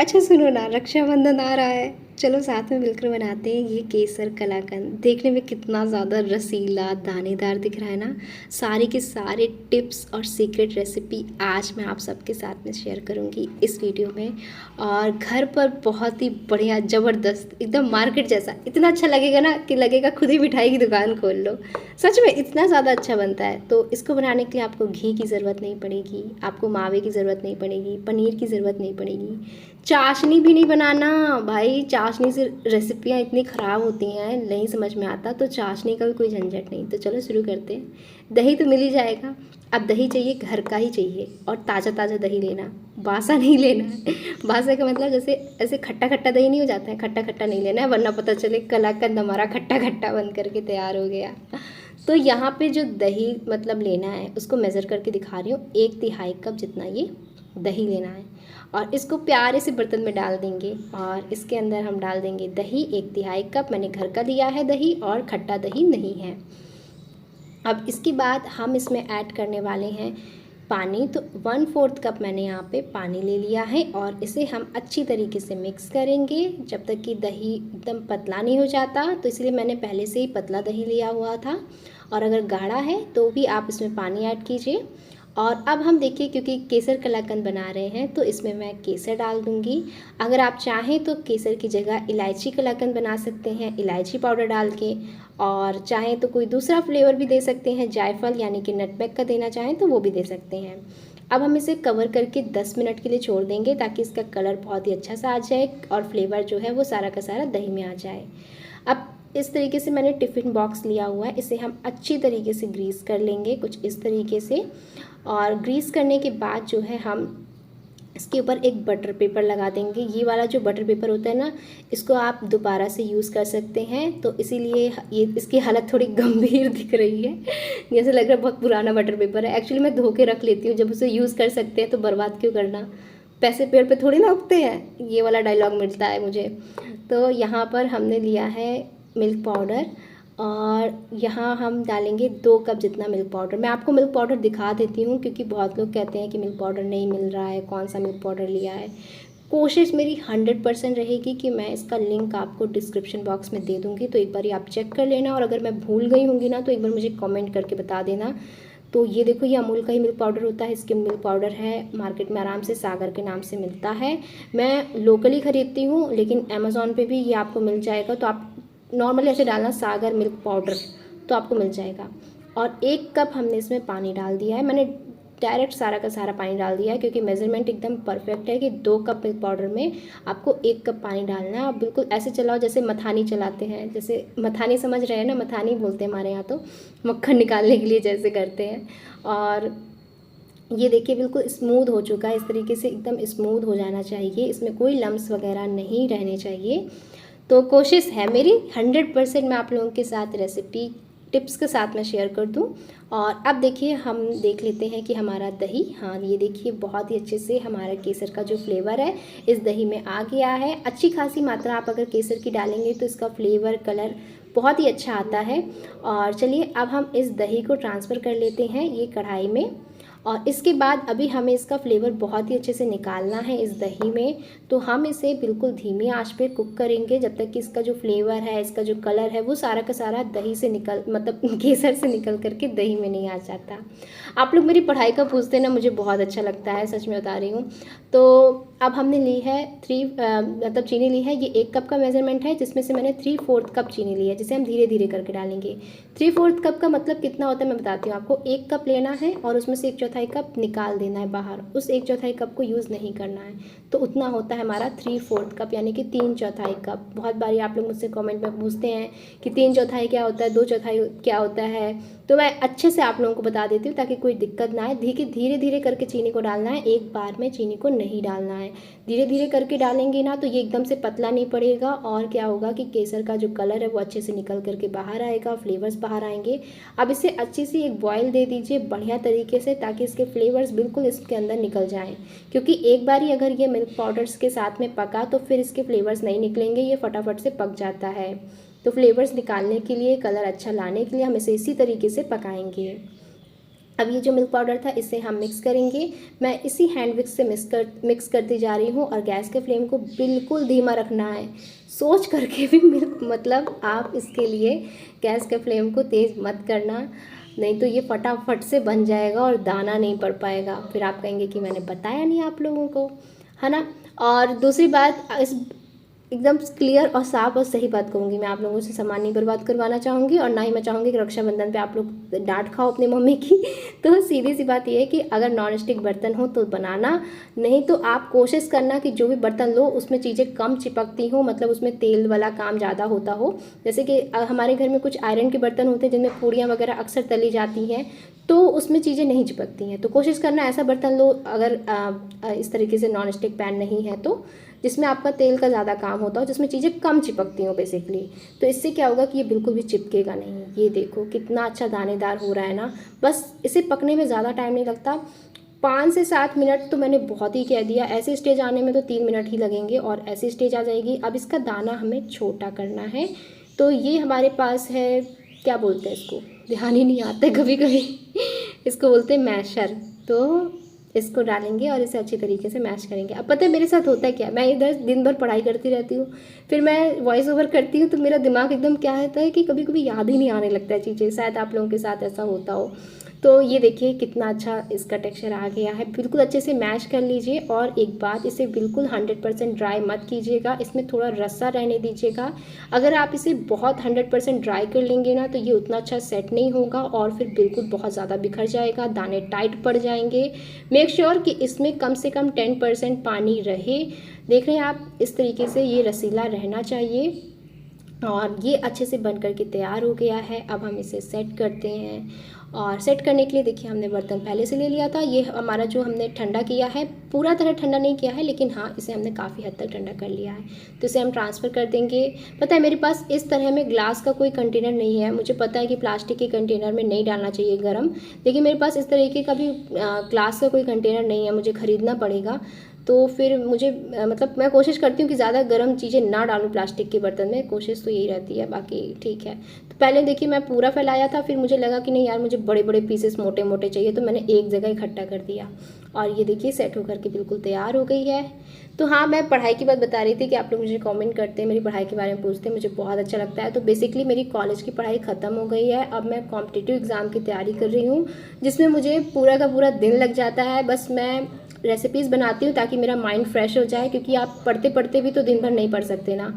अच्छा सुनो ना, रक्षाबंधन आ रहा है, चलो साथ में मिलकर बनाते हैं ये केसर कलाकंद। देखने में कितना ज़्यादा रसीला दानेदार दिख रहा है ना। सारे के सारे टिप्स और सीक्रेट रेसिपी आज मैं आप सबके साथ में शेयर करूँगी इस वीडियो में। और घर पर बहुत ही बढ़िया ज़बरदस्त एकदम मार्केट जैसा इतना अच्छा लगेगा ना कि लगेगा खुद ही मिठाई की दुकान खोल लो। सच में इतना ज़्यादा अच्छा बनता है। तो इसको बनाने के लिए आपको घी की ज़रूरत नहीं पड़ेगी, आपको मावे की ज़रूरत नहीं पड़ेगी, पनीर की ज़रूरत नहीं पड़ेगी, चाशनी भी नहीं बनाना भाई। चाशनी से रेसिपियाँ इतनी ख़राब होती हैं, नहीं समझ में आता, तो चाशनी का भी कोई झंझट नहीं। तो चलो शुरू करते हैं। दही तो मिल ही जाएगा। अब दही चाहिए, घर का ही चाहिए, और ताज़ा ताज़ा दही लेना, बासा नहीं लेना है। बासा का मतलब जैसे ऐसे खट्टा खट्टा दही नहीं हो जाता है, खट्टा खट्टा नहीं लेना है, वरना पता चले कलाकंद हमारा खट्टा खट्टा बन करके तैयार हो गया। तो यहाँ पे जो दही मतलब लेना है उसको मेज़र करके दिखा रही हूँ, 1/3 कप जितना ये दही लेना है। और इसको प्यारे से बर्तन में डाल देंगे और इसके अंदर हम डाल देंगे दही। 1/3 कप मैंने घर का लिया है दही, और खट्टा दही नहीं है। अब इसके बाद हम इसमें ऐड करने वाले हैं पानी। तो 1/4 कप मैंने यहाँ पे पानी ले लिया है, और इसे हम अच्छी तरीके से मिक्स करेंगे जब तक कि दही एकदम पतला नहीं हो जाता। तो इसलिए मैंने पहले से ही पतला दही लिया हुआ था, और अगर गाढ़ा है तो भी आप इसमें पानी ऐड कीजिए। और अब हम देखिए, क्योंकि केसर कलाकंद बना रहे हैं तो इसमें मैं केसर डाल दूँगी। अगर आप चाहें तो केसर की जगह इलायची कलाकंद बना सकते हैं, इलायची पाउडर डाल के। और चाहें तो कोई दूसरा फ्लेवर भी दे सकते हैं, जायफल यानी कि नटमेग का देना चाहें तो वो भी दे सकते हैं। अब हम इसे कवर करके 10 मिनट के लिए छोड़ देंगे, ताकि इसका कलर बहुत ही अच्छा सा आ जाए और फ्लेवर जो है वो सारा का सारा दही में आ जाए। अब इस तरीके से मैंने टिफ़िन बॉक्स लिया हुआ है, इसे हम अच्छी तरीके से ग्रीस कर लेंगे कुछ इस तरीके से। और ग्रीस करने के बाद जो है हम इसके ऊपर एक बटर पेपर लगा देंगे। ये वाला जो बटर पेपर होता है ना, इसको आप दोबारा से यूज़ कर सकते हैं, तो इसीलिए ये इसकी हालत थोड़ी गंभीर दिख रही है। जैसे लग रहा है बहुत पुराना बटर पेपर है। एक्चुअली मैं धो के रख लेती हूँ, जब उसे यूज़ कर सकते हैं तो बर्बाद क्यों करना, पैसे पेड़ पे थोड़ी ना उगते हैं, ये वाला डायलॉग मिलता है मुझे। तो यहाँ पर हमने लिया है मिल्क पाउडर, और यहाँ हम डालेंगे 2 कप जितना मिल्क पाउडर। मैं आपको मिल्क पाउडर दिखा देती हूँ, क्योंकि बहुत लोग कहते हैं कि मिल्क पाउडर नहीं मिल रहा है, कौन सा मिल्क पाउडर लिया है। कोशिश मेरी 100% रहेगी कि मैं इसका लिंक आपको डिस्क्रिप्शन बॉक्स में दे दूँगी, तो एक बार आप चेक कर लेना। और अगर मैं भूल गई होंगी ना तो एक बार मुझे कमेंट करके बता देना। तो ये देखो, ये अमूल का ही मिल्क पाउडर होता है, स्किम मिल्क पाउडर है, मार्केट में आराम से सागर के नाम से मिलता है। मैं लोकली ख़रीदती हूँ, लेकिन अमेज़ॉन पे भी ये आपको मिल जाएगा। तो आप नॉर्मली ऐसे डालना सागर मिल्क पाउडर, तो आपको मिल जाएगा। और 1 कप हमने इसमें पानी डाल दिया है। मैंने डायरेक्ट सारा का सारा पानी डाल दिया है, क्योंकि मेज़रमेंट एकदम परफेक्ट है कि 2 कप मिल्क पाउडर में आपको 1 कप पानी डालना है। आप बिल्कुल ऐसे चलाओ जैसे मथानी चलाते हैं, जैसे मथानी समझ रहे हैं ना, मथानी बोलते हैं हमारे यहाँ, तो मक्खन निकालने के लिए जैसे करते हैं। और ये देखिए बिल्कुल स्मूथ हो चुका है, इस तरीके से एकदम स्मूथ हो जाना चाहिए, इसमें कोई लम्स वगैरह नहीं रहने चाहिए। तो कोशिश है मेरी 100% मैं आप लोगों के साथ रेसिपी टिप्स के साथ मैं शेयर कर दूं। और अब देखिए, हम देख लेते हैं कि हमारा दही, हाँ ये देखिए बहुत ही अच्छे से हमारा केसर का जो फ्लेवर है इस दही में आ गया है। अच्छी खासी मात्रा आप अगर केसर की डालेंगे तो इसका फ्लेवर कलर बहुत ही अच्छा आता है। और चलिए अब हम इस दही को ट्रांसफ़र कर लेते हैं ये कढ़ाई में। और इसके बाद अभी हमें इसका फ्लेवर बहुत ही अच्छे से निकालना है इस दही में। तो हम इसे बिल्कुल धीमी आंच पे कुक करेंगे जब तक कि इसका जो फ्लेवर है, इसका जो कलर है वो सारा का सारा दही से निकल मतलब केसर से निकल करके दही में नहीं आ जाता। आप लोग मेरी पढ़ाई का पूछते ना, मुझे बहुत अच्छा लगता है, सच में बता रही हूँ। तो अब हमने ली है मतलब चीनी ली है, ये 1 कप का मेज़रमेंट है, जिसमें से मैंने 3/4 कप चीनी ली है, जिसे हम धीरे धीरे करके डालेंगे। 3/4 कप का मतलब कितना होता है मैं बताती हूँ आपको। 1 कप लेना है और उसमें से 1/4 कप निकाल देना है बाहर, उस 1/4 कप को यूज़ नहीं करना है। तो उतना होता है हमारा 3/4 कप, यानी कि 3/4 कप। बहुत बारी आप लोग मुझसे कमेंट में पूछते हैं कि 3/4 क्या होता है, 2/4 क्या होता है। तो मैं अच्छे से आप लोगों को बता देती हूँ ताकि कोई दिक्कत ना आए। धीरे धीरे करके चीनी को डालना है, एक बार में चीनी को नहीं डालना है। धीरे धीरे करके डालेंगे ना तो ये एकदम से पतला नहीं पड़ेगा, और क्या होगा कि केसर का जो कलर है वो अच्छे से निकल करके बाहर आएगा, फ्लेवर्स बाहर आएंगे। अब इसे अच्छी सी एक बॉयल दे दीजिए बढ़िया तरीके से, ताकि इसके फ्लेवर्स बिल्कुल इसके अंदर निकल जाएँ। क्योंकि एक बार ही अगर ये मिल्क पाउडर्स के साथ में पका तो फिर इसके फ्लेवर्स नहीं निकलेंगे, ये फटाफट से पक जाता है। तो फ्लेवर्स निकालने के लिए, कलर अच्छा लाने के लिए हम इसे इसी तरीके से पकाएंगे। अब ये जो मिल्क पाउडर था इसे हम मिक्स करेंगे। मैं इसी हैंड विक्स से मिक्स करती जा रही हूँ और गैस के फ्लेम को बिल्कुल धीमा रखना है। सोच करके भी मिल्क मतलब आप इसके लिए गैस के फ्लेम को तेज़ मत करना, नहीं तो ये फटाफट से बन जाएगा और दाना नहीं पड़ पाएगा, फिर आप कहेंगे कि मैंने बताया नहीं आप लोगों को, है ना। और दूसरी बात, इस एकदम क्लियर और साफ और सही बात कहूँगी, मैं आप लोगों से सामान नहीं बर्बाद करवाना चाहूँगी और ना ही मैं चाहूँगी कि रक्षाबंधन पे आप लोग डांट खाओ अपनी मम्मी की। तो सीधी सी बात ये है कि अगर नॉन स्टिक बर्तन हो तो बनाना, नहीं तो आप कोशिश करना कि जो भी बर्तन लो उसमें चीज़ें कम चिपकती हो, मतलब उसमें तेल वाला काम ज़्यादा होता हो। जैसे कि हमारे घर में कुछ आयरन के बर्तन होते हैं जिनमें पूड़ियाँ वगैरह अक्सर तली जाती हैं, तो उसमें चीज़ें नहीं चिपकती हैं। तो कोशिश करना ऐसा बर्तन लो, अगर इस तरीके से नॉन स्टिक पैन नहीं है तो, जिसमें आपका तेल का ज़्यादा काम होता हो, जिसमें चीज़ें कम चिपकती हो बेसिकली। तो इससे क्या होगा कि ये बिल्कुल भी चिपकेगा नहीं। ये देखो कितना अच्छा दानेदार हो रहा है ना। बस इसे पकने में ज़्यादा टाइम नहीं लगता, 5 से 7 मिनट तो मैंने बहुत ही कह दिया। ऐसे स्टेज आने में तो 3 मिनट ही लगेंगे और ऐसी स्टेज आ जाएगी। अब इसका दाना हमें छोटा करना है। तो ये हमारे पास है, क्या बोलते हैं इसको, ध्यान ही नहीं आता है कभी कभी इसको बोलते हैं मैशर। तो इसको डालेंगे और इसे अच्छी तरीके से मैश करेंगे। अब पता है मेरे साथ होता है क्या, मैं इधर दिन भर पढ़ाई करती रहती हूँ, फिर मैं वॉइस ओवर करती हूँ तो मेरा दिमाग एकदम क्या होता है कि कभी कभी याद ही नहीं आने लगता है चीज़ें। शायद आप लोगों के साथ ऐसा होता हो। तो ये देखिए कितना अच्छा इसका टेक्सचर आ गया है। बिल्कुल अच्छे से मैश कर लीजिए और एक बात, इसे बिल्कुल 100% ड्राई मत कीजिएगा, इसमें थोड़ा रस्सा रहने दीजिएगा। अगर आप इसे बहुत 100% ड्राई कर लेंगे ना तो ये उतना अच्छा सेट नहीं होगा और फिर बिल्कुल बहुत ज़्यादा बिखर जाएगा, दाने टाइट पड़ जाएंगे। मेक श्योर कि इसमें कम से कम 10% पानी रहे। देख रहे हैं आप, इस तरीके से ये रसीला रहना चाहिए। और ये अच्छे से बन करके तैयार हो गया है। अब हम इसे सेट करते हैं और सेट करने के लिए देखिए हमने बर्तन पहले से ले लिया था। ये हमारा जो हमने ठंडा किया है, पूरा तरह ठंडा नहीं किया है, लेकिन हाँ इसे हमने काफ़ी हद तक ठंडा कर लिया है। तो इसे हम ट्रांसफ़र कर देंगे। पता है मेरे पास इस तरह में ग्लास का कोई कंटेनर नहीं है। मुझे पता है कि प्लास्टिक के कंटेनर में नहीं डालना चाहिए गर्म, लेकिन मेरे पास इस तरीके का भी ग्लास का कोई कंटेनर नहीं है, मुझे ख़रीदना पड़ेगा। तो फिर मुझे मतलब मैं कोशिश करती हूँ कि ज़्यादा गर्म चीज़ें ना डालूँ प्लास्टिक के बर्तन में, कोशिश तो यही रहती है, बाकी ठीक है। तो पहले देखिए मैं पूरा फैलाया था, फिर मुझे लगा कि नहीं यार मुझे बड़े बड़े पीसेस मोटे मोटे चाहिए, तो मैंने एक जगह इकट्ठा कर दिया और ये देखिए सेट होकर के बिल्कुल तैयार हो गई है। तो हाँ, मैं पढ़ाई की बात बता रही थी कि आप लोग मुझे कमेंट करते हैं, मेरी पढ़ाई के बारे में पूछते हैं, मुझे बहुत अच्छा लगता है। तो बेसिकली मेरी कॉलेज की पढ़ाई ख़त्म हो गई है, अब मैं कॉम्पिटिटिव एग्ज़ाम की तैयारी कर रही हूँ, जिसमें मुझे पूरा का पूरा दिन लग जाता है। बस मैं रेसिपीज़ बनाती हूँ ताकि मेरा माइंड फ्रेश हो जाए, क्योंकि आप पढ़ते पढ़ते भी तो दिन भर नहीं पढ़ सकते ना।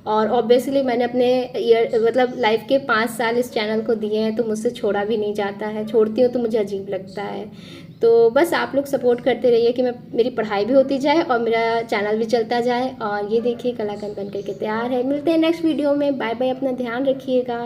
और ऑब्वियसली मैंने अपने मतलब लाइफ के 5 साल इस चैनल को दिए हैं, तो मुझसे छोड़ा भी नहीं जाता है। छोड़ती हूँ तो मुझे अजीब लगता है। तो बस आप लोग सपोर्ट करते रहिए कि मेरी पढ़ाई भी होती जाए और मेरा चैनल भी चलता जाए। और ये देखिए कलाकंद बन करके तैयार है। मिलते हैं नेक्स्ट वीडियो में। बाय बाय, अपना ध्यान रखिएगा।